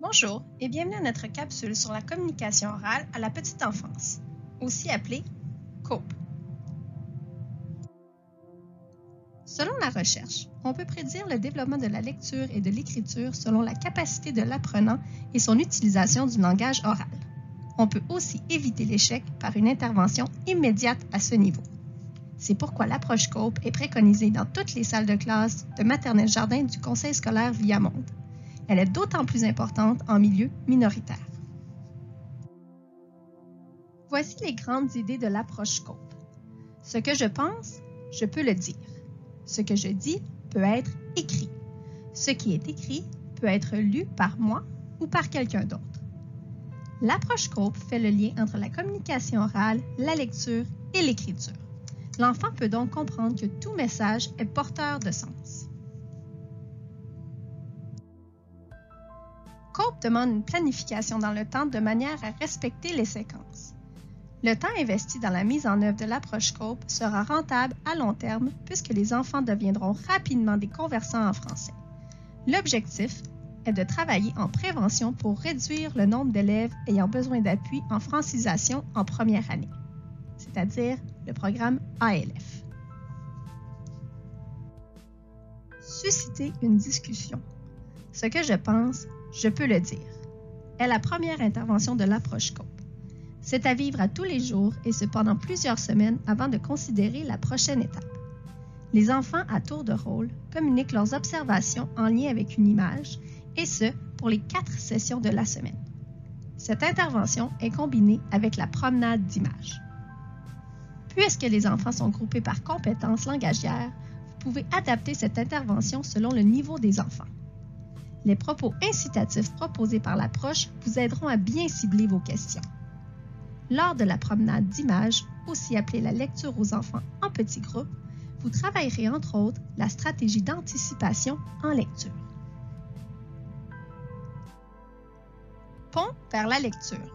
Bonjour et bienvenue à notre capsule sur la communication orale à la petite enfance, aussi appelée COPE. Selon la recherche, on peut prédire le développement de la lecture et de l'écriture selon la capacité de l'apprenant et son utilisation du langage oral. On peut aussi éviter l'échec par une intervention immédiate à ce niveau. C'est pourquoi l'approche COPE est préconisée dans toutes les salles de classe de maternelle jardin du Conseil scolaire Viamonde. Elle est d'autant plus importante en milieu minoritaire. Voici les grandes idées de l'approche COPE. Ce que je pense, je peux le dire. Ce que je dis peut être écrit. Ce qui est écrit peut être lu par moi ou par quelqu'un d'autre. L'approche COPE fait le lien entre la communication orale, la lecture et l'écriture. L'enfant peut donc comprendre que tout message est porteur de sens. COPE demande une planification dans le temps de manière à respecter les séquences. Le temps investi dans la mise en œuvre de l'approche COPE sera rentable à long terme puisque les enfants deviendront rapidement des conversants en français. L'objectif est de travailler en prévention pour réduire le nombre d'élèves ayant besoin d'appui en francisation en première année, c'est-à-dire le programme ALF. Susciter une discussion. Ce que je pense, je peux le dire, est la première intervention de l'approche COPE. C'est à vivre à tous les jours et ce pendant plusieurs semaines avant de considérer la prochaine étape. Les enfants à tour de rôle communiquent leurs observations en lien avec une image et ce, pour les 4 sessions de la semaine. Cette intervention est combinée avec la promenade d'images. Puisque les enfants sont groupés par compétences langagières, vous pouvez adapter cette intervention selon le niveau des enfants. Les propos incitatifs proposés par l'approche vous aideront à bien cibler vos questions. Lors de la promenade d'images, aussi appelée la lecture aux enfants en petits groupes, vous travaillerez entre autres la stratégie d'anticipation en lecture. Pont vers la lecture.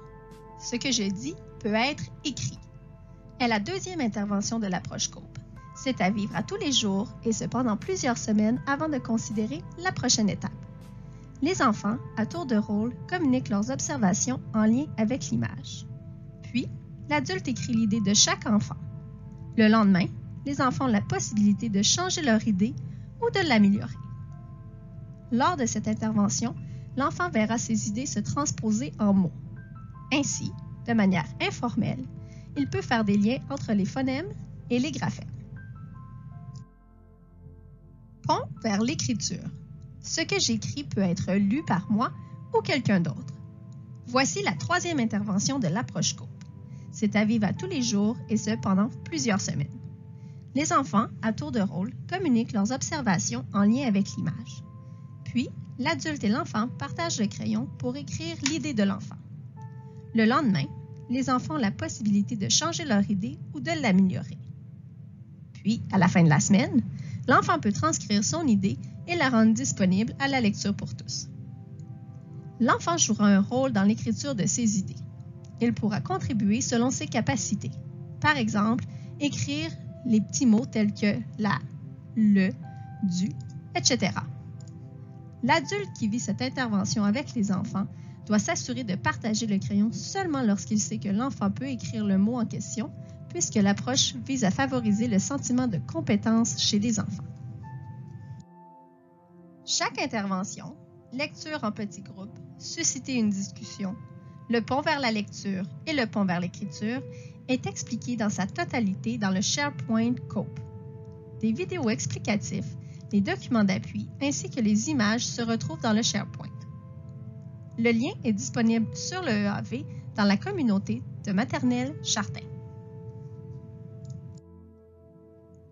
Ce que je dis peut être écrit. Est la deuxième intervention de l'approche COPE. C'est à vivre à tous les jours et ce pendant plusieurs semaines avant de considérer la prochaine étape. Les enfants, à tour de rôle, communiquent leurs observations en lien avec l'image. Puis, l'adulte écrit l'idée de chaque enfant. Le lendemain, les enfants ont la possibilité de changer leur idée ou de l'améliorer. Lors de cette intervention, l'enfant verra ses idées se transposer en mots. Ainsi, de manière informelle, il peut faire des liens entre les phonèmes et les graphèmes. Pont vers l'écriture. Ce que j'écris peut être lu par moi ou quelqu'un d'autre. Voici la troisième intervention de l'approche COPE. C'est à vivre à tous les jours et ce pendant plusieurs semaines. Les enfants, à tour de rôle, communiquent leurs observations en lien avec l'image. Puis, l'adulte et l'enfant partagent le crayon pour écrire l'idée de l'enfant. Le lendemain, les enfants ont la possibilité de changer leur idée ou de l'améliorer. Puis, à la fin de la semaine, l'enfant peut transcrire son idée et la rendre disponible à la lecture pour tous. L'enfant jouera un rôle dans l'écriture de ses idées. Il pourra contribuer selon ses capacités. Par exemple, écrire les petits mots tels que la, le, du, etc. L'adulte qui vit cette intervention avec les enfants doit s'assurer de partager le crayon seulement lorsqu'il sait que l'enfant peut écrire le mot en question, puisque l'approche vise à favoriser le sentiment de compétence chez les enfants. Chaque intervention, lecture en petits groupes, susciter une discussion, le pont vers la lecture et le pont vers l'écriture est expliqué dans sa totalité dans le SharePoint COPE. Des vidéos explicatives, les documents d'appui ainsi que les images se retrouvent dans le SharePoint. Le lien est disponible sur le EAV dans la communauté de maternelle Chardin.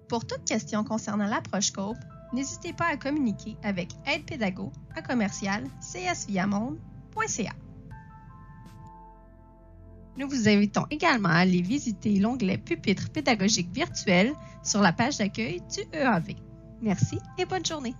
Pour toute question concernant l'approche COPE, n'hésitez pas à communiquer avec aidepédago@csviamonde.ca. Nous vous invitons également à aller visiter l'onglet Pupitre pédagogique virtuel sur la page d'accueil du EAV. Merci et bonne journée!